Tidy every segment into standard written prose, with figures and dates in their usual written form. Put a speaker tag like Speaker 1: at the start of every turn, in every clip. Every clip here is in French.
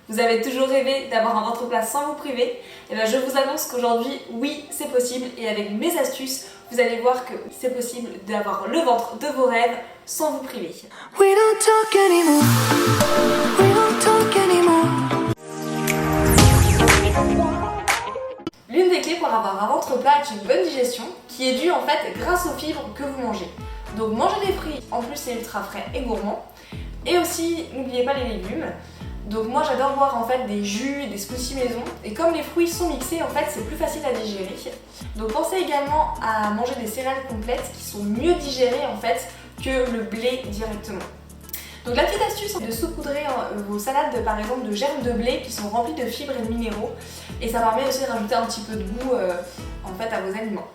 Speaker 1: Vous avez toujours rêvé d'avoir un ventre plat sans vous priver? Et bien je vous annonce qu'aujourd'hui, oui, c'est possible et avec mes astuces, vous allez voir que c'est possible d'avoir le ventre de vos rêves sans vous priver. We don't talk anymore. We don't talk anymore. L'une des clés pour avoir un ventre plat est une bonne digestion qui est due en fait grâce aux fibres que vous mangez. Donc mangez des fruits, en plus c'est ultra frais et gourmand. Et aussi, n'oubliez pas les légumes. Donc moi j'adore boire en fait des jus, des smoothies maison, et comme les fruits sont mixés en fait c'est plus facile à digérer. Donc pensez également à manger des céréales complètes qui sont mieux digérées en fait que le blé directement. Donc la petite astuce c'est de saupoudrer vos salades par exemple de germes de blé qui sont remplis de fibres et de minéraux, et ça permet aussi de rajouter un petit peu de goût en fait à vos aliments.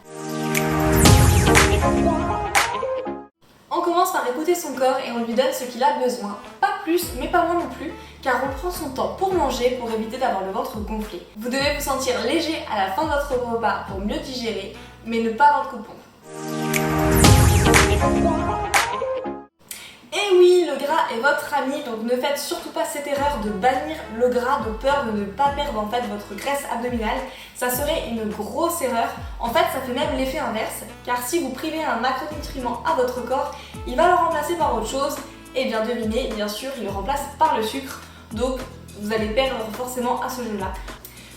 Speaker 1: On commence par écouter son corps et on lui donne ce qu'il a besoin. Pas plus, mais pas moins non plus, car on prend son temps pour manger pour éviter d'avoir le ventre gonflé. Vous devez vous sentir léger à la fin de votre repas pour mieux digérer, mais ne pas avoir de coup de pompe. Et oui, le gras est votre ami, donc ne faites surtout pas cette erreur de bannir le gras de peur de ne pas perdre en fait votre graisse abdominale. Ça serait une grosse erreur. En fait, ça fait même l'effet inverse, car si vous privez un macronutriment à votre corps, il va le remplacer par autre chose. Et bien devinez, bien sûr, il le remplace par le sucre. Donc vous allez perdre forcément à ce jeu-là.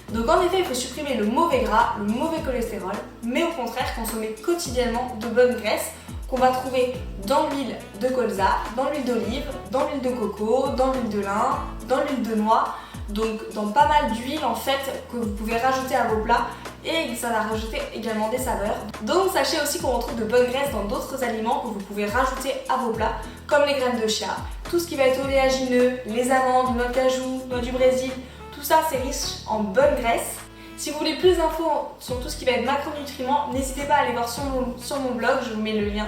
Speaker 1: Donc en effet, il faut supprimer le mauvais gras, le mauvais cholestérol, mais au contraire consommer quotidiennement de bonnes graisses qu'on va trouver dans l'huile de colza, dans l'huile d'olive, dans l'huile de coco, dans l'huile de lin, dans l'huile de noix, donc dans pas mal d'huiles en fait que vous pouvez rajouter à vos plats, et ça va rajouter également des saveurs. Donc sachez aussi qu'on retrouve de bonnes graisses dans d'autres aliments que vous pouvez rajouter à vos plats, comme les graines de chia, tout ce qui va être oléagineux, les amandes, noix de cajou, noix du Brésil, tout ça c'est riche en bonnes graisses. Si vous voulez plus d'infos sur tout ce qui va être macronutriments, n'hésitez pas à aller voir sur mon blog, je vous mets le lien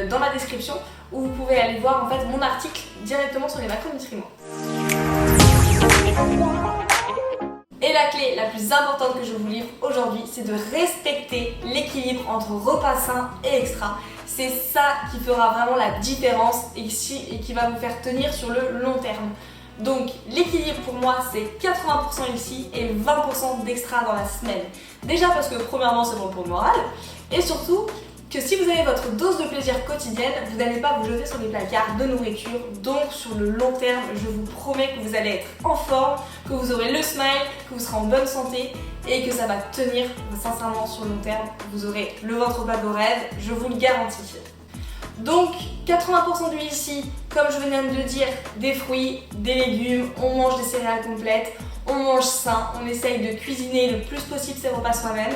Speaker 1: dans la description, où vous pouvez aller voir en fait mon article directement sur les macronutriments. Et la clé la plus importante que je vous livre aujourd'hui, c'est de respecter l'équilibre entre repas sains et extra. C'est ça qui fera vraiment la différence et qui va vous faire tenir sur le long terme. Donc l'équilibre pour moi c'est 80% ici et 20% d'extra dans la semaine. Déjà parce que premièrement c'est bon pour le moral, et surtout que si vous avez votre dose de plaisir quotidienne, vous n'allez pas vous jeter sur les placards de nourriture. Donc sur le long terme, je vous promets que vous allez être en forme, que vous aurez le smile, que vous serez en bonne santé et que ça va tenir sincèrement sur le long terme. Vous aurez le ventre plat de vos rêves, je vous le garantis. Donc 80% d'huile ici, comme je viens de le dire, des fruits, des légumes, on mange des céréales complètes, on mange sain, on essaye de cuisiner le plus possible ses repas soi-même.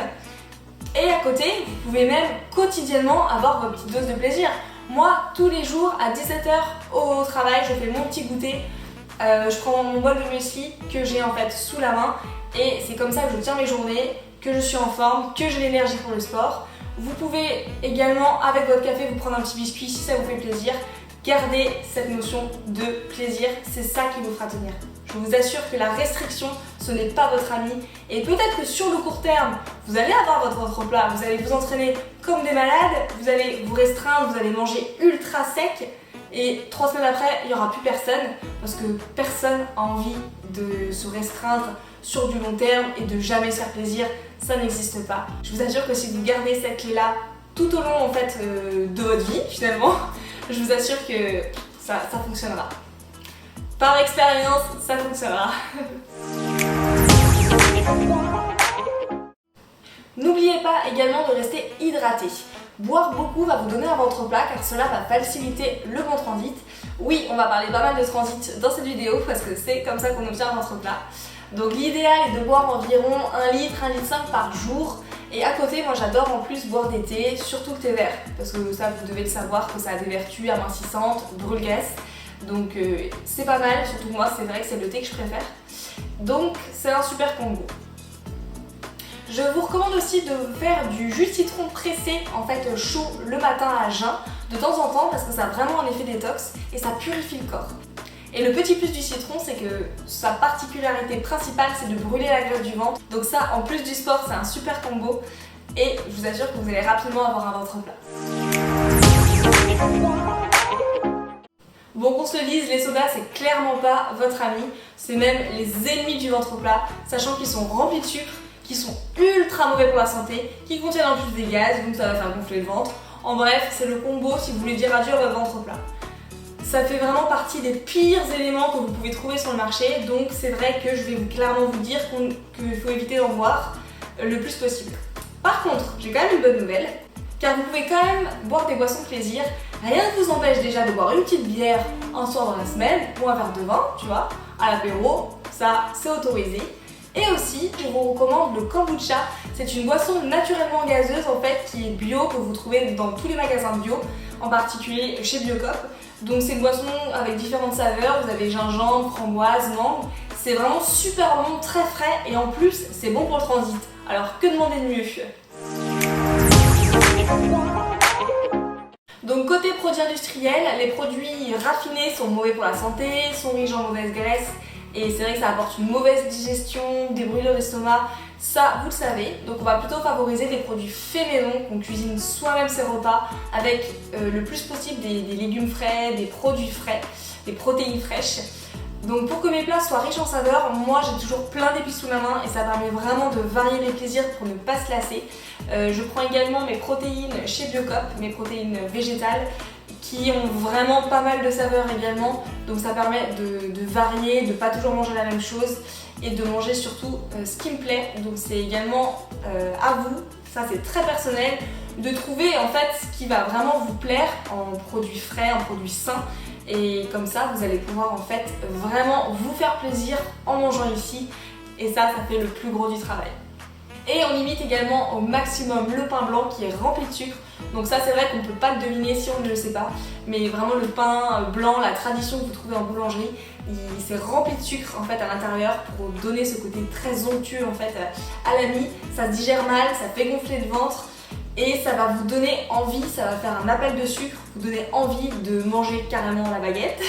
Speaker 1: Et à côté, vous pouvez même quotidiennement avoir vos petites doses de plaisir. Moi, tous les jours à 17 h au travail, je fais mon petit goûter, je prends mon bol de muesli que j'ai en fait sous la main, et c'est comme ça que je tiens mes journées, que je suis en forme, que j'ai l'énergie pour le sport. Vous pouvez également, avec votre café, vous prendre un petit biscuit si ça vous fait plaisir. Gardez cette notion de plaisir, c'est ça qui vous fera tenir. Je vous assure que la restriction, ce n'est pas votre ami. Et peut-être que sur le court terme, vous allez avoir votre ventre plat, vous allez vous entraîner comme des malades, vous allez vous restreindre, vous allez manger ultra sec. Et 3 semaines après, il n'y aura plus personne, parce que personne n'a envie de se restreindre sur du long terme et de jamais se faire plaisir. Ça n'existe pas. Je vous assure que si vous gardez cette clé-là tout au long en fait, de votre vie finalement, je vous assure que ça fonctionnera. Par expérience, ça fonctionnera. N'oubliez pas également de rester hydraté. Boire beaucoup va vous donner un ventre plat car cela va faciliter le bon transit. Oui, on va parler pas mal de transit dans cette vidéo parce que c'est comme ça qu'on obtient un ventre plat. Donc l'idéal est de boire environ 1 litre, 1,5 litre par jour. Et à côté, moi j'adore en plus boire des thés, surtout le thé vert. Parce que ça, vous devez le savoir que ça a des vertus amincissantes, brûle-graisse. Donc c'est pas mal, surtout moi, c'est vrai que c'est le thé que je préfère. Donc c'est un super combo. Je vous recommande aussi de faire du jus de citron pressé, en fait chaud, le matin à jeun, de temps en temps, parce que ça a vraiment un effet détox et ça purifie le corps. Et le petit plus du citron, c'est que sa particularité principale, c'est de brûler la graisse du ventre. Donc ça, en plus du sport, c'est un super combo. Et je vous assure que vous allez rapidement avoir un ventre plat. Bon, qu'on se le dise, les sodas c'est clairement pas votre ami, c'est même les ennemis du ventre plat, sachant qu'ils sont remplis de sucre, qui sont ultra mauvais pour la santé, qui contiennent en plus des gaz, donc ça va faire gonfler le ventre. En bref, c'est le combo si vous voulez dire adieu à votre ventre plat. Ça fait vraiment partie des pires éléments que vous pouvez trouver sur le marché, donc c'est vrai que je vais clairement vous dire qu'il faut éviter d'en boire le plus possible. Par contre, j'ai quand même une bonne nouvelle, car vous pouvez quand même boire des boissons de plaisir. Rien ne vous empêche déjà de boire une petite bière un soir dans la semaine, ou un verre de vin, tu vois, à l'apéro, ça c'est autorisé. Et aussi, je vous recommande le kombucha. C'est une boisson naturellement gazeuse en fait qui est bio, que vous trouvez dans tous les magasins bio, en particulier chez Biocop. Donc c'est une boisson avec différentes saveurs, vous avez gingembre, framboise, mangue. C'est vraiment super bon, très frais et en plus c'est bon pour le transit. Alors que demander de mieux? Donc côté produits industriels, les produits raffinés sont mauvais pour la santé, sont riches en mauvaise graisse et c'est vrai que ça apporte une mauvaise digestion, des brûlures d'estomac, ça vous le savez. Donc on va plutôt favoriser des produits faits maison, qu'on cuisine soi-même ses repas avec le plus possible des légumes frais, des produits frais, des protéines fraîches. Donc pour que mes plats soient riches en saveurs, moi j'ai toujours plein d'épices sous la main et ça permet vraiment de varier les plaisirs pour ne pas se lasser. Je prends également mes protéines chez Biocop, mes protéines végétales qui ont vraiment pas mal de saveurs également. Donc ça permet de varier, de pas toujours manger la même chose et de manger surtout ce qui me plaît. Donc c'est également à vous, ça c'est très personnel, de trouver en fait ce qui va vraiment vous plaire en produits frais, en produits sains. Et comme ça, vous allez pouvoir en fait vraiment vous faire plaisir en mangeant ici. Et ça fait le plus gros du travail. Et on limite également au maximum le pain blanc qui est rempli de sucre. Donc ça c'est vrai qu'on ne peut pas le deviner si on ne le sait pas. Mais vraiment le pain blanc, la tradition que vous trouvez en boulangerie, c'est rempli de sucre en fait à l'intérieur pour donner ce côté très onctueux en fait à la mie. Ça se digère mal, ça fait gonfler le ventre. Et ça va vous donner envie, ça va faire un appel de sucre, vous donner envie de manger carrément la baguette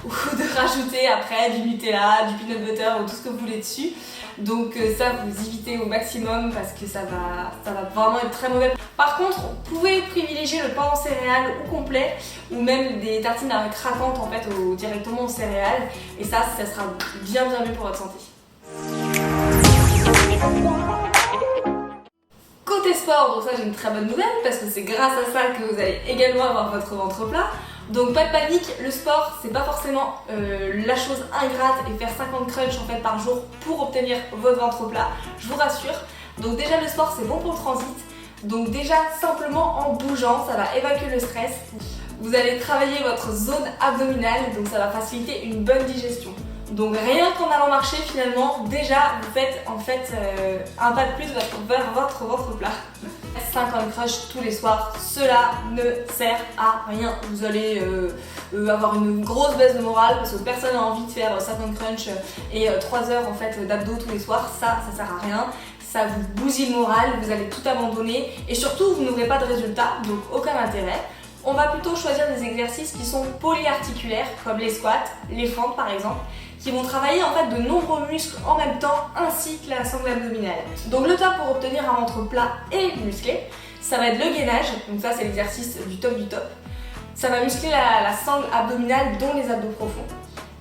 Speaker 1: ou de rajouter après du Nutella, du peanut butter ou tout ce que vous voulez dessus. Donc ça, vous évitez au maximum parce que ça va vraiment être très mauvais. Par contre, vous pouvez privilégier le pain en céréales ou complet ou même des tartines craquantes en fait directement en céréales. Et ça sera bien mieux pour votre santé. Côté sport, donc ça j'ai une très bonne nouvelle parce que c'est grâce à ça que vous allez également avoir votre ventre plat. Donc pas de panique, le sport c'est pas forcément la chose ingrate et faire 50 crunchs en fait par jour pour obtenir votre ventre plat, je vous rassure. Donc déjà le sport c'est bon pour le transit, donc déjà simplement en bougeant ça va évacuer le stress. Vous allez travailler votre zone abdominale, donc ça va faciliter une bonne digestion. Donc rien qu'en allant marcher finalement, déjà vous faites en fait un pas de plus vers votre ventre plat. 50 crunchs tous les soirs, cela ne sert à rien. Vous allez avoir une grosse baisse de morale parce que personne n'a envie de faire 50 crunchs et 3 heures en fait d'abdos tous les soirs. Ça sert à rien. Ça vous bousille le moral, vous allez tout abandonner et surtout vous n'aurez pas de résultat, donc aucun intérêt. On va plutôt choisir des exercices qui sont polyarticulaires comme les squats, les fentes par exemple, qui vont travailler en fait de nombreux muscles en même temps ainsi que la sangle abdominale. Donc le top pour obtenir un ventre plat et musclé, ça va être le gainage, donc ça c'est l'exercice du top du top. Ça va muscler la sangle abdominale dont les abdos profonds.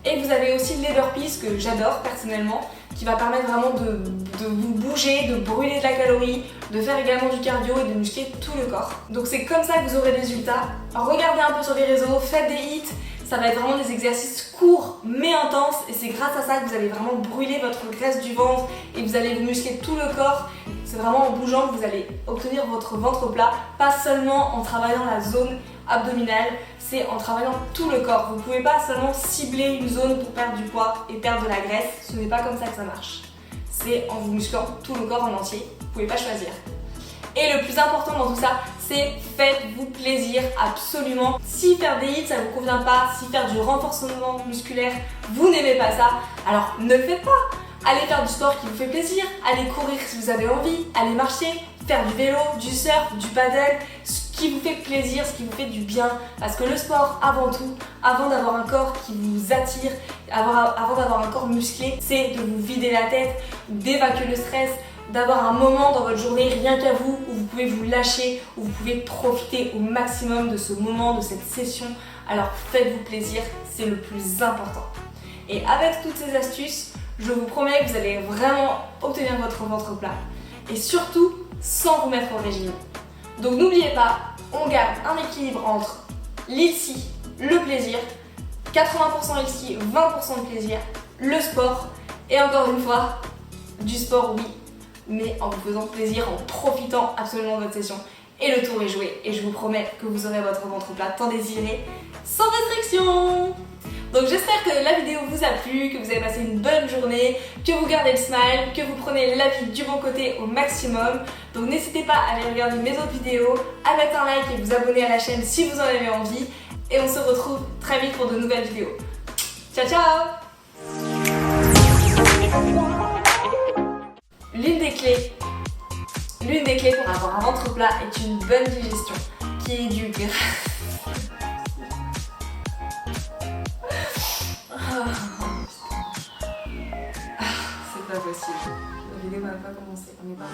Speaker 1: Et vous avez aussi les burpees que j'adore personnellement, qui va permettre vraiment de vous bouger, de brûler de la calorie, de faire également du cardio et de muscler tout le corps. Donc c'est comme ça que vous aurez des résultats. Regardez un peu sur les réseaux, faites des hits. Ça va être vraiment des exercices courts mais intenses et c'est grâce à ça que vous allez vraiment brûler votre graisse du ventre et vous allez vous muscler tout le corps. C'est vraiment en bougeant que vous allez obtenir votre ventre plat, pas seulement en travaillant la zone abdominale, c'est en travaillant tout le corps. Vous ne pouvez pas seulement cibler une zone pour perdre du poids et perdre de la graisse, ce n'est pas comme ça que ça marche. C'est en vous musclant tout le corps en entier, vous ne pouvez pas choisir. Et le plus important dans tout ça, c'est faites-vous plaisir absolument. Si faire des hits ça vous convient pas, si faire du renforcement musculaire vous n'aimez pas ça, alors ne le faites pas. Allez faire du sport qui vous fait plaisir, allez courir si vous avez envie, allez marcher, faire du vélo, du surf, du paddle, ce qui vous fait plaisir, ce qui vous fait du bien. Parce que le sport avant tout, avant d'avoir un corps qui vous attire, avant d'avoir un corps musclé, c'est de vous vider la tête, d'évacuer le stress, d'avoir un moment dans votre journée rien qu'à vous où vous pouvez vous lâcher, où vous pouvez profiter au maximum de ce moment, de cette session Alors faites-vous plaisir, c'est le plus important. Et avec toutes ces astuces, je vous promets que vous allez vraiment obtenir votre ventre plat. Et surtout, sans vous mettre au régime. Donc n'oubliez pas, on garde un équilibre entre l'ILSI, le plaisir, 80% ILSI, 20% de plaisir, le sport, et encore une fois, du sport oui, mais en vous faisant plaisir, en profitant absolument de votre session. Et le tour est joué, et je vous promets que vous aurez votre ventre plat tant désiré, sans restriction. Donc j'espère que la vidéo vous a plu, que vous avez passé une bonne journée, que vous gardez le smile, que vous prenez la vie du bon côté au maximum. Donc n'hésitez pas à aller regarder mes autres vidéos, à mettre un like et vous abonner à la chaîne si vous en avez envie. Et on se retrouve très vite pour de nouvelles vidéos. Ciao ciao! L'une des clés pour avoir un ventre plat est une bonne digestion, qui est du gras. C'est pas possible. La vidéo n'a pas commencé. On est pas